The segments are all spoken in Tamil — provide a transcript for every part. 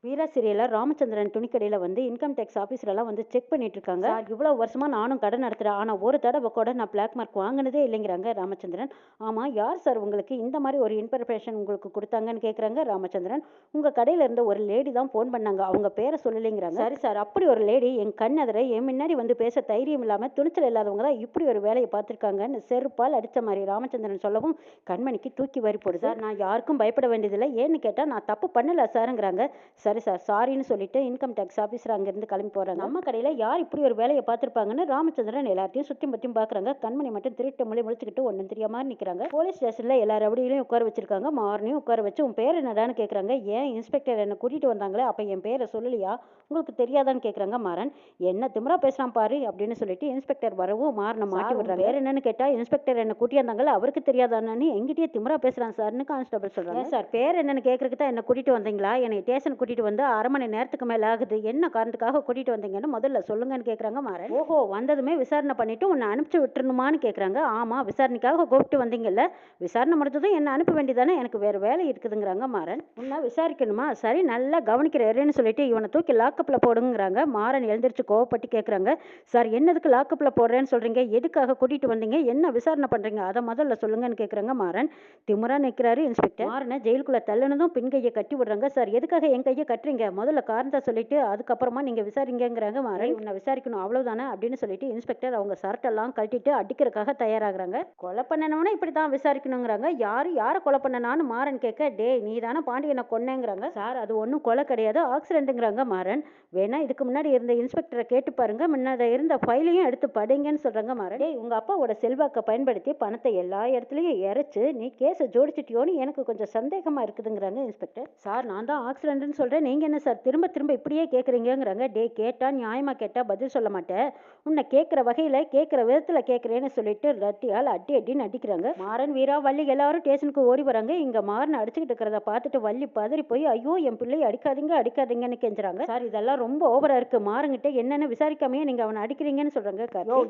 வீரா சீரியலில் ராமச்சந்திரன் துணிக்கடையில் வந்து இன்கம் டேக்ஸ் ஆஃபீஸரெல்லாம் வந்து செக் பண்ணிட்டு இருக்காங்க. இவ்வளோ வருஷமா நானும் கடன் நடத்துகிறேன், ஆனால் ஒரு தடவை கூட நான் பிளாக் மார்க் வாங்கினதே இல்லைங்கிறாங்க ராமச்சந்திரன். ஆமாம், யார் சார் உங்களுக்கு இந்த மாதிரி ஒரு இன்ஃபர்மேஷன் உங்களுக்கு கொடுத்தாங்கன்னு கேட்குறாங்க ராமச்சந்திரன். உங்கள் கடையில் இருந்த ஒரு லேடி தான் ஃபோன் பண்ணாங்க, அவங்க பேரை சொல்லலைங்கிறாங்க. சரி சார், அப்படி ஒரு லேடி என் கண் எதிர என் முன்னாடி வந்து பேச தைரியம் இல்லாமல் துணிச்சல் இல்லாதவங்க தான் இப்படி ஒரு வேலையை பார்த்துருக்காங்கன்னு செருப்பால் அடித்த மாதிரி ராமச்சந்திரன் சொல்லவும் கண்மணிக்கு தூக்கி வரி போடுது. சார், நான் யாருக்கும் பயப்பட வேண்டியதில்லை, ஏன்னு கேட்டால் நான் தப்பு பண்ணல சாருங்கிறாங்க. சரி சார், சாரின்னு சொல்லிட்டு இன்கம் டேக்ஸ் ஆஃபீஸர் அங்கேருந்து கிளம்பி போகிறாங்க. நம்ம கடையில் யார் இப்படி ஒரு வேலையை பார்த்துருப்பாங்கன்னு ராமச்சந்திரன் எல்லாத்தையும் சுற்றி பற்றியும் பார்க்குறாங்க. கண்மணி மட்டும் திருட்டு மொழி முடிச்சுக்கிட்டு ஒன்றும் தெரியாம நிற்கிறாங்க. போலீஸ் ஸ்டேஷனில் எல்லா ரவுடிகளையும் உட்கார வச்சிருக்காங்க. மார்னையும் உட்கார வச்சு உன் பேர் என்னடான்னு கேட்குறாங்க. ஏன் இன்ஸ்பெக்டர் என்னை கூட்டிகிட்டு வந்தாங்களே, அப்போ என் பேரை சொல்லலையா, உங்களுக்கு தெரியாதான்னு கேட்குறாங்க. மாறன் என்ன திமிரா பேசுகிறான் பாரு அப்படின்னு சொல்லிட்டு இன்ஸ்பெக்டர் வரவும் மாறனை மாட்டி விடுறாங்க. வேறு என்னன்னு கேட்டால் இன்ஸ்பெக்டர் என்ன கூட்டியாந்தாங்களே அவருக்கு தெரியாதான்னு எங்கிட்டே திமிரா பேசுகிறான் சார்னு கான்ஸ்டபிள் சொல்கிறாங்க. சார், பேர் என்னன்னு கேட்கறதுக்கு தான் என்ன கூட்டிகிட்டு வந்தீங்களா, என்னை ஸ்டேஷன் கூட்டிகிட்டு வந்து அரை மணி நேரத்துக்கு மேலே ஆகுது, என்ன காரணத்துக்காக கூட்டிகிட்டு வந்தீங்கன்னு முதல்ல சொல்லுங்கன்னு கேட்குறாங்க மாறன். ஓஹோ, வந்ததுமே விசாரணை பண்ணிவிட்டு உன்னை அனுப்பிச்சு விட்டுருணுமான்னு கேட்குறாங்க. ஆமாம், விசாரணைக்காக கூப்பிட்டு வந்தீங்கல்ல, விசாரணை முடிஞ்சதும் என்ன அனுப்ப வேண்டியதானே, எனக்கு வேறு வேலை இருக்குதுங்கிறாங்க மாறன். உன்னை விசாரிக்கணுமா, சரி நல்லா கவனிக்கிறேன்னு சொல்லிட்டு இவனை தூக்கி லாக்கப்பில் போடுங்கிறாங்க. மாறன் எழுந்திரிச்சு கோவப்பட்டு கேட்குறாங்க. சார், என்னதுக்கு லாக்கப்பில் போடுறேன்னு சொல்கிறீங்க, எதுக்காக கூட்டிகிட்டு வந்தீங்க, என்ன விசாரணை பண்ணுறீங்க, அதை முதல்ல சொல்லுங்கன்னு கேட்குறாங்க மாறன். திமுறா நிற்கிறாரு இன்ஸ்பெக்டர். மாறனை ஜெயிலுக்குள்ளே தள்ளுனதும் பின் கையை கட்டி விடுறாங்க. சார், எதுக்காக என் கையை கட்டுறீங்க, முதல்ல காரணத்தை சொல்லிட்டு அதுக்கப்புறமா நீங்கள் விசாரிங்கிறாங்க மாறன். உன்னை விசாரிக்கணும் அவ்வளோதானே அப்படின்னு சொல்லிட்டு இன்ஸ்பெக்டர் அவங்க சர்ட்டெல்லாம் கட்டிட்டு அடிக்கிறதுக்காக தயாராகிறாங்க. கொலை பண்ணனவனா இப்படி தான் விசாரிக்கணுங்கிறாங்க. யாரை கொலை பண்ணனான்னு மாறன் கேட்க, டே நீ தானே பாண்டியனை கொன்னேங்கிறாங்க. சார், அது ஒன்றும் கொலை கிடையாது, ஆக்சிடென்ட்டுங்கிறாங்க மாறன். வேணா இதுக்கு முன்னாடி இருந்த இன்ஸ்பெக்டரை கேட்டு பாருங்க, முன்னாடி இருந்த ஃபைலையும் எடுத்து படிங்கன்னு சொல்கிறாங்க மாறன். டே, உங்கள் அப்பாவோட செல்வாக்கை பயன்படுத்தி பணத்தை எல்லா இடத்துலையும் இறைச்சு நீ கேஸை ஜோடிச்சிட்டியோன்னு எனக்கு கொஞ்சம் சந்தேகமாக இருக்குதுங்கிறாங்க இன்ஸ்பெக்டர். சார், நான் தான் ஆக்சிடென்ட்னு சொல்கிறேன், நீங்கள் என்ன சார் திரும்ப திரும்ப இப்படியே கேட்குறீங்கிறாங்க. டே, கேட்டால் நியாயமாக கேட்டால் பதில் சொல்ல மாட்டேன், உன்னை கேட்குற வகையில் கேட்குற விதத்தில் கேட்குறேன்னு சொல்லிட்டு ரத்தியால் அடின்னு அடிக்கிறாங்க. மாறன், வீரா, வள்ளி எல்லாரும் ஸ்டேஷனுக்கு ஓடி வராங்க. இங்கே மாறன் அடிச்சுக்கிட்டு இருக்கிறத பார்த்துட்டு வள்ளி பதறி போய் ஐயோ என் பிள்ளையை அடிக்காதீங்கன்னு கெஞ்சுறாங்க. சார், இதெல்லாம் ரொம்ப ஓவராக இருக்குது, மாறங்கிட்ட என்னென்னு விசாரிக்காமையே நீங்கள் அவனை அடிக்கிறீங்கன்னு சொல்கிறாங்க.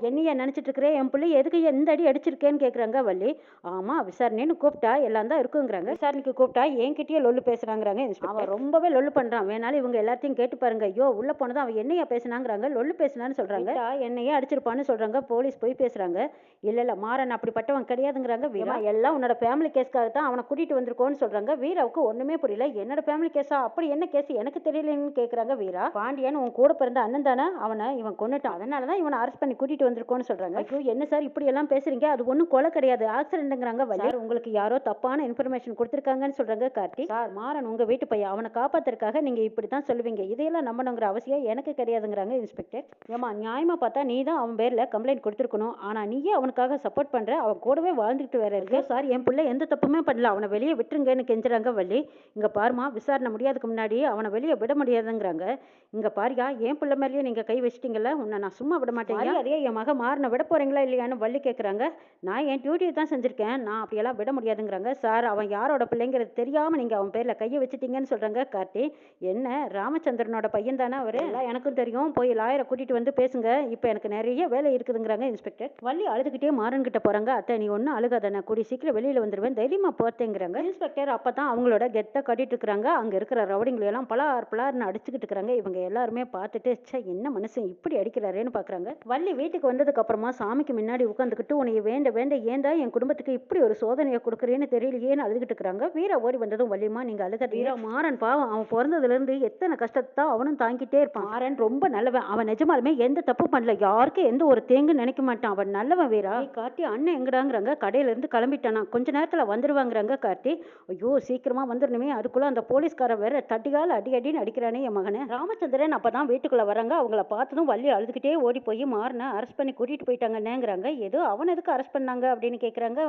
என்னைய நினச்சிட்டு இருக்கிறேன், என் பிள்ளை எதுக்கு எந்த அடி அடிச்சிருக்கேன்னு கேட்குறாங்க வள்ளி. ஆமாம், விசாரணைன்னு கூப்பிட்டா எல்லாம் தான் இருக்குங்கிறாங்க. விசாரணைக்கு கூப்பிட்டா என்கிட்டயே லொல்லு பேசுகிறாங்கிறாங்க இன்ஸ்பெக்டர். அவன் ரொம்பவே லொல்லு பண்ணுறான், வேணாலும் இவங்க எல்லாத்தையும் கேட்டு பாருங்க. ஐயோ, உள்ளே போனதும் அவன் என்னையா பேசினாங்கிறாங்க. லொல்லு பேசினான்னு சொல்கிறாங்க. என்னையே அடிச்சிருப்பான்னு சொல்கிறாங்க. போலீஸ் போய் பேசுகிறாங்க. இல்லை மாறன் அப்படிப்பட்டவன் கிடையாதுங்கிறாங்க. வீரா, எல்லாம் உன்னோட ஃபேமிலி கேஸ்க்காக தான் அவனை கூட்டிகிட்டு வந்திருக்கோன்னு சொல்கிறாங்க. வீராவுக்கு ஒன்றுமே புரியல. என்னோட ஃபேமிலி கேஸா, அப்படி என்ன கேஸ் எனக்கு தெரியலன்னு கேட்குறாங்க. வீரா, பாண்டியன் உன் கூட பிறந்த அண்ணன் தானே, அவனை இவன் கொண்டுட்டான், அதனால தான் இவனை அரெஸ்ட் பண்ணி கூட்டிகிட்டு வந்திருக்கோன்னு சொல்கிறாங்க. ஐயோ, என்ன சார் இப்படி எல்லாம் பேசுறீங்க, அது ஒன்றும் கொலை கிடையாது, ஆக்சிடென்ட்ங்கிறாங்க. வள்ளி, உங்களுக்கு யாரோ தப்பான இன்ஃபர்மேஷன் கொடுத்துருக்காங்கன்னு சொல்கிறாங்க கார்த்திக். சார், மாறன் உங்கள் வீட்டு பையன், அவனை காப்பாற்றுறதுக்காக நீங்கள் இப்படி தான் சொல்லுவீங்க, இதையெல்லாம் நம்பணுங்கிற அவசியம் எனக்கு கிடையாதுங்கிறாங்க இன்ஸ்பெக்டர். ஏமா, நியாயமாக பார்த்தா நீ தான் அவன் பேரில் கம்ப்ளைண்ட் கொடுத்துருக்கணும், ஆனால் நீயே அவனுக்காக சப்போர்ட் பண்ணுற, அவன் கூடவே வாழ்ந்துக்கிட்டு வேற இருக்கு. சார், என் பிள்ளை எந்த தப்புமே பண்ணல, அவனை வெளியே விட்டுருங்கன்னு கெஞ்சுறாங்க வள்ளி. இங்கே பாருமா, விசாரணை முடியாதுக்கு முன்னாடி அவனை வெளியே விட முடியாதுங்கிறாங்க. இங்கே பாரியா, என் பிள்ளை மேலேயே நீங்கள் கை வச்சிட்டிங்களா, உன்னை நான் சும்மா விட மாட்டேன், அதே என் மக மாறனை விட போகிறீங்களா இல்லையான்னு வள்ளி கேட்குறாங்க. நான் என் டியூட்டியை தான் செஞ்சுருக்கேன், நான் அப்படியெல்லாம் விட முடியாதுங்கிறாங்க. சார், அவன் யாரோட பிள்ளைங்கிறது தெரியாமல் நீங்கள் அவன் பேரில் கையை வச்சுட்டீங்கன்னு சொல்கிறாங்க கார்த்தி. என்ன, ராமச்சந்திரனோட பையன் தானே அவர், எல்லாம் எனக்கும் தெரியும், போய் லாயரை கூட்டிகிட்டு வந்து பேசுங்க, இப்போ எனக்கு நிறைய வேலை இருக்குதுங்கிறாங்க இன்ஸ்பெக்டர். வள்ளி அழுதுகிட்டே மாறன் கிட்ட போகிறாங்க. அத்தை, நீ ஒன்றும் அழுகாத, நான் கூடி சீக்கிரம் வெளியில் வந்துடுவேன், தைரியமாக போத்தேங்கிறாங்க. இன்ஸ்பெக்டர் அப்போ தான் அவங்களோட கெத்தை கட்டிட்டு இருக்கிறாங்க. அங்கே இருக்கிற ரவுடிங்களையெல்லாம் பலார்னு அடிச்சுக்கிட்டு இருக்கிறாங்க. இவங்க எல்லாருமே பார்த்துட்டு ச்சே, என்ன மனுஷன் இப்படி அடிக்கிறாரேன்னு பார்க்குறாங்க. வள்ளி வீட்டுக்கு வந்ததுக்கு அப்புறமா சாமிக்கு முன்னாடி உட்காந்துக்கிட்டு உன்னை வேண்ட ஏந்தா என் குடும்பத்துக்கு இப்படி ஒரு சோதனையை கொடுக்குறேன்னு தெரியலையேன்னு அழுதுகிட்டு இருக்கிறாங்க. வீரா ஓடி வந்ததும் வள்ளிமா, நீங்கள் அழுக. வீரா, மாறன் பாவம், அவன் பிறந்ததுலேருந்து எத்தனை கஷ்டத்தை அவனும் தாங்கிட்டே இருப்பான். மாறன் ரொம்ப நல்லவன், அவன் நிஜமாலுமே எந்த தப்பு பண்ணல, யாருக்கும் எந்த ஒரு தேங்கு நினைக்க மாட்டான், அவன் நல்லவன். வீரா, கார்த்தி அண்ணன் எங்கடாங்கிறாங்க. கடையிலேருந்து கிளம்பிட்டானா, கொஞ்ச நேரத்தில் வந்துடுவாங்கிறாங்க கார்த்தி. ஐயோ, சீக்கிரமாக வந்துடணுமே, அதுக்குள்ளே அந்த போலீஸ்காரன் வேற தட்டிகால் அடின்னு அடிக்கிறானே என் மகனை. ராமச்சந்திரன் அப்போ தான் வீட்டுக்குள்ளே வராங்க. அவங்கள பார்த்ததும் வள்ளி அழுதுகிட்டே ஓடி போய் மாறனை அரெஸ்ட் பண்ணி கூட்டிகிட்டு போயிட்டாங்கன்னுங்கிறாங்க. ஏதோ அவன் எதுக்கு அரெஸ்ட் பண்ணாங்க அப்படின்னு கேட்குறாங்க.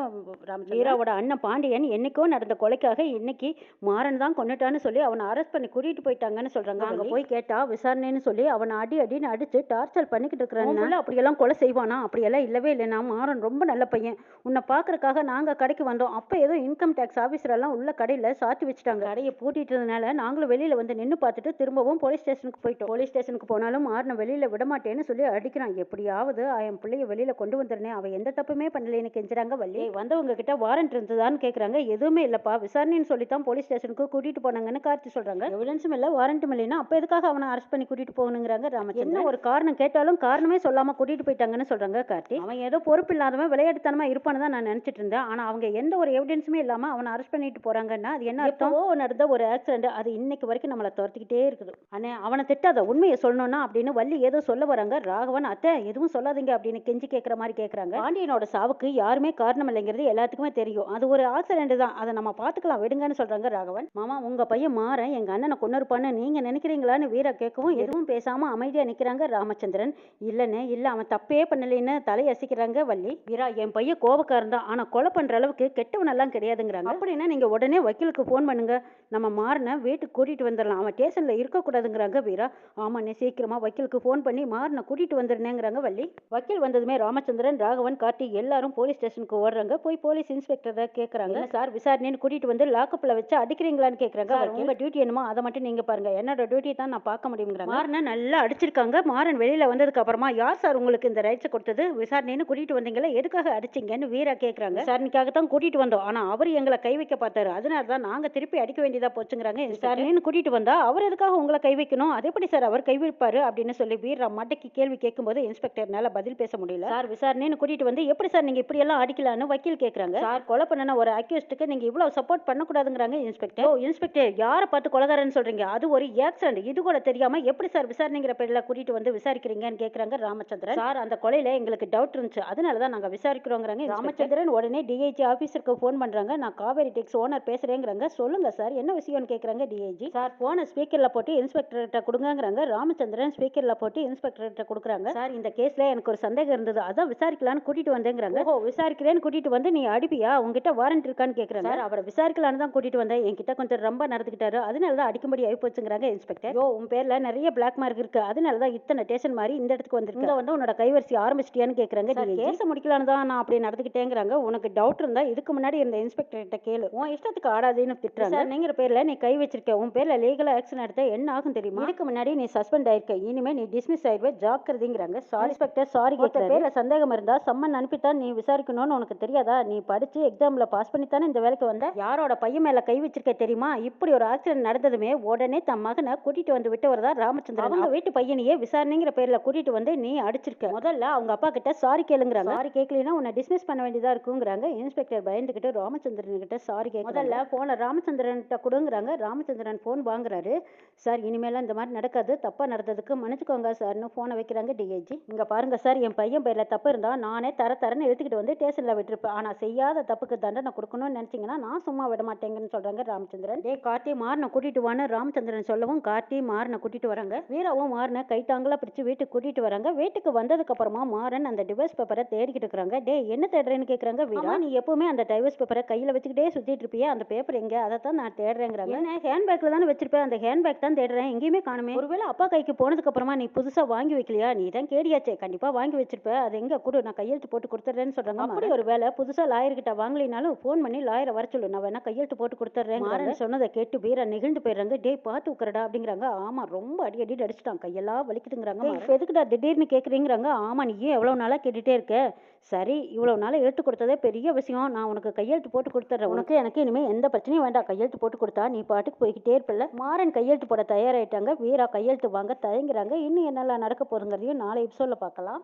வீராவோட அண்ணன் பாண்டியன் என்னைக்கோ நடந்த கொலைக்காக இன்னைக்கு மாறன் தான் கொண்டுட்டான்னு சொல்லி அவனை அரெஸ்ட் பண்ணி கூட்டிகிட்டு போயிட்டாங்கன்னு சொல்கிறாங்க. அங்கே போய் கேட்டால் விசாரணைன்னு சொல்லி அவனை அடின்னு அடித்து டார்ச்சர் பண்ணிக்கிட்டு இருக்கிறாங்க. அப்படியெல்லாம் கொலை செய்வானா, அப்படியெல்லாம் இல்லவே இல்லைனா, மாறன் ரொம்ப நல்ல பையன், உன்னை பார்க்கறதுக்காக நாங்கள் கடைக்கு வந்தோம், அப்போ ஏதோ இன்கம் டேக்ஸ் ஆஃபீஸரெல்லாம் உள்ள கடையில் சாத்தி வச்சுட்டாங்க, கடையை பூட்டிட்டதுனால நாங்களும் வெளியில் வந்து நின்று பார்த்துட்டு திரும்பவும் போலீஸ் ஸ்டேஷனுக்கு போயிட்டோம். போலீஸ் ஸ்டேஷனுக்கு போனாலும் மாறனை வெளியில் விட மாட்டேன்னு சொல்லி அடிக்கிறான். எப்படியாவது என் பிள்ளைய வெளியில் கொண்டு வந்துடுறேன், அவன் எந்த தப்புமே பண்ணலைன்னு கெஞ்சுறாங்க. வள்ளி, வந்தவங்க கிட்ட வாரண்ட் இருந்ததான்னு கேட்குறாங்க. எதுவுமே இல்லைப்பா, விசாரணைன்னு சொல்லித்தான் போலீஸ் ஸ்டேஷனுக்கு கூட்டிகிட்டு போனாங்கன்னு கார்த்தி சொல்கிறாங்க. எவிடன்ஸும் இல்ல, வாரண்ட்டும் இல்லைன்னா அப்ப எதுக்காக அவன அரெஸ்ட் பண்ணி கூட்டிட்டு போகணுங்கிறாங்க ராமச்சந்திரன். என்ன ஒரு காரணம் கேட்டாலும் காரணமே சொல்லாம கூட்டிட்டு போயிட்டாங்கன்னு சொல்றாங்க கார்த்தி. அவன் ஏதோ பொறுப்பு இல்லாதவன் விளையாட்டுத்தனமா இருப்பான்னு தான் நான் நினைச்சிட்டு இருந்தேன். ஆனா அவங்க எந்த ஒரு எவிடன்ஸுமே இல்லாம அவனை அரெஸ்ட் பண்ணிட்டு போறாங்கன்னா அது என்ன அர்த்தம்? நடந்த ஒரு ஆக்சிடென்ட், அது இன்னைக்கு வரைக்கும் நம்மள துரத்திக்கிட்டே இருக்குது. அண்ணே அவனை திட்டாத, உண்மையை சொல்லணும்னா அப்படின்னு வள்ளி ஏதோ சொல்ல வராங்க. ராகவன் அத்தை எதுவும் சொல்லாதீங்க அப்படின்னு கெஞ்சி கேட்கற மாதிரி கேட்கறாங்க. பாண்டியனோட சாவுக்கு யாருமே காரணம் இல்லைங்கிறது எல்லாத்துக்குமே தெரியும். அது ஒரு ஆக்சிடென்ட் தான், அதை நம்ம பாத்துக்கலாம் விடுங்கன்னு சொல்றாங்க ராகவன். மாமா உங்க பையன் மாறன் எங்க அண்ணனை கொன்னிருப்பான்னு நீங்க நினைக்கிறீங்களான்னு வீரா கேட்கவும் எதுவும் பேசாம அமைதியா நிக்கிறாங்க ராமச்சந்திரன். இல்லன்னு இல்ல, அவன் தப்பே பண்ணலைன்னு தலையசிக்கிறாங்க வள்ளி. வீரா என் பையன் கோபக்காரன் தான், ஆனா கொலை பண்ற அளவுக்கு கெட்டவன் எல்லாம் கிடையாதுங்கிறாங்க. அப்படின்னா நீங்க உடனே வக்கீலுக்கு போன் பண்ணுங்க, நம்ம மாறனை வீட்டுக்கு கூட்டிட்டு வந்துடலாம், அவன் ஸ்டேஷன்ல இருக்கக்கூடாதுங்கிறாங்க வீரா. ஆமாண்ணே சீக்கிரமா வக்கீலுக்கு போன் பண்ணி மாறனை கூட்டிட்டு வந்துருனேங்கிறாங்க வள்ளி. வக்கீல் வந்ததுமே ராமச்சந்திரன், ராகவன், கார்த்தி எல்லாரும் போலீஸ் ஸ்டேஷனுக்கு ஓடுறாங்க. போய் போலீஸ் இன்ஸ்பெக்டரை கேட்கறாங்க, சார் விசாரணைன்னு கூட்டிட்டு வந்து லாக்கப்ல வச்சு அடிக்கிறீங்களான்னு கேட்கறாங்க. உங்க டியூட்டி என்னமோ அதை மட்டும் நீங்க பாருங்க, என்னோட டியூட்டி தான் நான் பார்க்க முடியுங்கிறாங்க. மாறனை நல்லா அடிச்சிருக்காங்க. மாறன் வெளியில வந்ததுக்கு அப்புறமா யார் சார் உங்களுக்கு இந்த ரைட்ஸ் கொடுத்தது, விசாரணைன்னு கூட்டிட்டு வந்தீங்களா, எதுக்காக அடிச்சிங்கன்னு வீரா கேட்கறாங்க. விசாரணைக்காக தான் கூட்டிட்டு வந்தோம், ஆனா அவர் எங்களை கை வைக்க பார்த்தாரு, அதனால தான் நாங்க திருப்பி அடிக்க வேண்டியதா போச்சுங்கிறாங்க. விசாரணைன்னு கூட்டிட்டு வந்தா அவர் எதுக்காக உங்களை கை வைக்கணும், அது எப்படி சார் அவர் கை வைப்பாரு அப்படின்னு சொல்லி வீரா மட்டைக்கு கேள்வி கேட்கும்போது இன்ஸ்பெக்டர்னால பதில் பேச முடியல. சார் விசாரணைன்னு கூட்டிட்டு வந்து எப்படி சார் நீங்க இப்படி எல்லாம் அடிக்கலான்னு வக்கீல் கேட்கறாங்க. சார் கொலை பண்ணன ஒரு அக்யூஸ்டுக்கு நீங்க இவ்வளவு சப்போர்ட் பண்ணக்கூடாதுங்கிறாங்க இன்ஸ்பெக்டர். இன்ஸ்பெக்டர் யாரை பார்த்து கொலைகாரன்னு சொல்றீங்க, அது ஒரு ஆக்சிடென்ட், இது கூட தெரியாம எப்படி சார் விசாரணைங்கிற பேர்ல கூட்டிட்டு வந்து விசாரிக்கிறீங்கன்னு கேட்கறாங்க ராமச்சந்திரன். சார் அந்த கொலையில எங்களுக்கு டவுட் இருந்துச்சு, அதனால தான் நாங்க விசாரிக்கிறோங்கிறாங்க ராமச்சந்திரன். உடனே டிஐஜி ஆபீஸருக்கு போன் பண்றாங்க. நான் காவேரி டெக்ஸ் ஓனர் பேசுறேங்கிறாங்க. சொல்லுங்க சார் என்ன விஷயம்னு கேட்கறாங்க டிஐஜி. சார் போன ஸ்பீக்கர்ல போட்டு இன்ஸ்பெக்டர் கிட்ட கொடுங்கங்கிறாங்க. ராமச்சந்திரன் ஸ்பீக்கர்ல போட்டு இன்ஸ்பெக்டர் கிட்ட கொடுக்குறாங்க. சார் இந்த கேஸ்ல எனக்கு ஒரு சந்தேகம் இருந்தது, அதான் விசாரிக்கலான்னு கூட்டிட்டு வந்தேங்கிறாங்க. ஓ விசாரிக்கிறேன்னு கூட்டிட்டு வந்து நீ அடிப்பியா, உங்ககிட்ட வாரண்ட் இருக்கான்னு கேட்கறாங்க. சார் அவரை விசாரிக்கலான்னு தான் கூட்டிட்டு வந்தேன், என்கிட்ட கொஞ்சம் ரொம்ப நடந்துக்கிட்டாரு, அதனால தான் அடிக்கும்படி ஆகி போச்சுங்கிறாங்க இன்ஸ்பெக்டர். ஓ உன் பேர்ல நிறைய பிளாக் மார்க் இருக்கு, அதனால தான் இத்தனை ஸ்டேஷன் மாதிரி இந்த இடத்துக்கு வந்திருக்கு, இங்க வந்து உன்னோட கைவரிசை ஆரம்பிச்சிட்டியான்னு கேட்கறாங்க. கேஸ முடிக்கலான்னு தான் நான் அப்படி நடந்துக்கிட்டேங்கிறாங்க. உனக்கு டவுட் இருந்தா இதுக்கு முன்னாடி இருந்த இன்ஸ்பெக்டர் கிட்ட கேளு, உன் இஷ்டத்துக்கு ஆடாதேன்னு திட்டுறாங்க. நீங்கிற பேர்ல நீ கை வச்சிருக்க, உன் பேர்ல லீகலா ஆக்ஷன் எடுத்தா என்ன ஆகும் தெரியுமா, இதுக்கு முன்னாடி நீ சஸ்பெண்ட் ஆயிருக்க, இனிமே நீ டிஸ்மிஸ் ஆயிருவே, ஜாக்கிரதைங்கிறாங்க. சாரி இன்ஸ்பெக்டர் சாரி கேட்கறாரு. பேர்ல சந்தேகம் இருந்தா சம்மன் அனுப்பித்தான் நீ விசாரிக்கணும்னு உனக்கு தெரியாதா, நீ படிச்சு எக்ஸாம்ல பாஸ் பண்ணித்தானே இந்த வேலைக்கு வந்த, யாரோட பையன் மேல கை வச்சிருக்க தெரியுமா, இப்படி ஒரு ஆக்சிடென்ட் நடந்ததுமே உடனே தன் மகனை கூட்டிட்டு வந்து விட்டவர் தான் ராமச்சந்திரன். அவங்க வீட்டு பையனையே விசாரணைங்கிற பேர்ல கூட்டிட்டு வந்து நீ அடிச்சிருக்க, முதல்ல அவங்க அப்பா கிட்ட சாரி கேளுங்கிறாங்க. சாரி கேட்கலனா உன்னை டிஸ்மிஸ் பண்ண வேண்டியதா இருக்குங்கிறாங்க. இன்ஸ்பெக்டர் பயந்துகிட்டு ராமச்சந்திரன் கிட்ட சாரி கேட்க, முதல்ல போன ராமச்சந்திரன் கிட்ட கொடுங்கிறாங்க. ராமச்சந்திரன் போன் வாங்குறாரு. சார் இனிமேலாம் இந்த மாதிரி நடக்காது, தப்பா நடந்ததுக்கு மன்னிச்சுக்கோங்க சார்னு போனை வைக்கிறாங்க டிஐஜி. இங்க பாருங்க சார், என் பையன் பேர்ல தப்பு இருந்தா நானே தரன்னு எடுத்துக்கிட்டு வந்து ஸ்டேஷன்ல விட்டுருப்பேன், ஆனா செய்யாத தப்புக்கு தண்டனை கொடுக்கணும்னு நினைச்சீங்கன்னா நான் சும்மா விட மாட்டேங்கன்னு சொல்றாங்க ராமச்சந்திரன். டே கார்த்தி மாறனை கூட்டிட்டு வான்னு ராமச்சந்திரன் சொல்லவும் கார்த்தி மாறனை கூட்டிட்டு வராங்க. வீராவும் மாறனை கைத்தாங்களா பிடிச்சு வீட்டுக்கு கூட்டிட்டு வராங்க. வீட்டுக்கு வந்ததுக்கு அப்புறமா மாறன் அந்த டிவோர்ஸ் பேப்பரை தேடிக்கிட்டு இருக்காங்க. டே என்ன தேடுறேன்னு கேக்குறாங்க வீரா. நீ எப்பவுமே அந்த டிவோர்ஸ் பேப்பரை கையில வச்சுக்கிட்டே சுத்திட்டு இருப்பியா, அந்த பேப்பர் எங்க, அதை தான் நான் தேடுறேங்கிறாங்க. என்ன ஹேண்ட்பேக்ல தானே வச்சிருப்பேன், அந்த ஹேண்ட்பேக் தான் தேடுறேன், எங்கேயுமே காணுமே, ஒருவேளை அப்பா கைக்கு போனதுக்கு அப்புறமா நீ புதுசா வாங்கி வைக்கலையா, நீ தான் கேடியாச்சே, கண்டிப்பா வாங்கி வச்சிருப்ப, அது எங்க கொடு, நான் கையெழுத்து போட்டு கொடுத்துறேன்னு சொல்றாங்க. அப்படி ஒரு வேலை புதுசா லாயர் கிட்ட வாங்கலினாலும் போன் பண்ணி லாயரை வர சொல்லு, நான் வேணா கையெழுத்து போட்டு கொடுத்துறேன். மாறன் சொன்னதை கேட்டு வீரா நெகிழ்ந்து போயிடுறாங்க. டே பார்த்து உக்கறடா அப்படிங்கிறாங்க. ஆமா ரொம்ப அடி அடிச்சிட்டான், கையெல்லாம் வலிக்குதுங்கிறாங்க. இப்ப எதுக்குடா திடீர்னு கேக்குறீங்கிறாங்க. ஆமா நீ ஏன் எவ்வளவு நாளா கேட்டுட்டே இருக்க, சரி இவ்வளவு நாளா எழுத்து கொடுத்ததே பெரிய விஷயம், நான் உனக்கு கையெழுத்து போட்டு கொடுத்துறேன், உனக்கு எனக்கு இனிமே எந்த பிரச்சனையும் வேண்டாம், கையெழுத்து போட்டு கொடுத்தா நீ பாட்டுக்கு போய்கிட்டே இருப்பில்ல. மாறன் கையெழுத்து போட தயாராயிட்டாங்க. வீரா கையெழுத்து வாங்க தயங்குறாங்க. இன்னும் என்னெல்லாம் நடக்க போதுங்கிறதையும் நாளை எபிசோட்ல பார்க்கலாம்.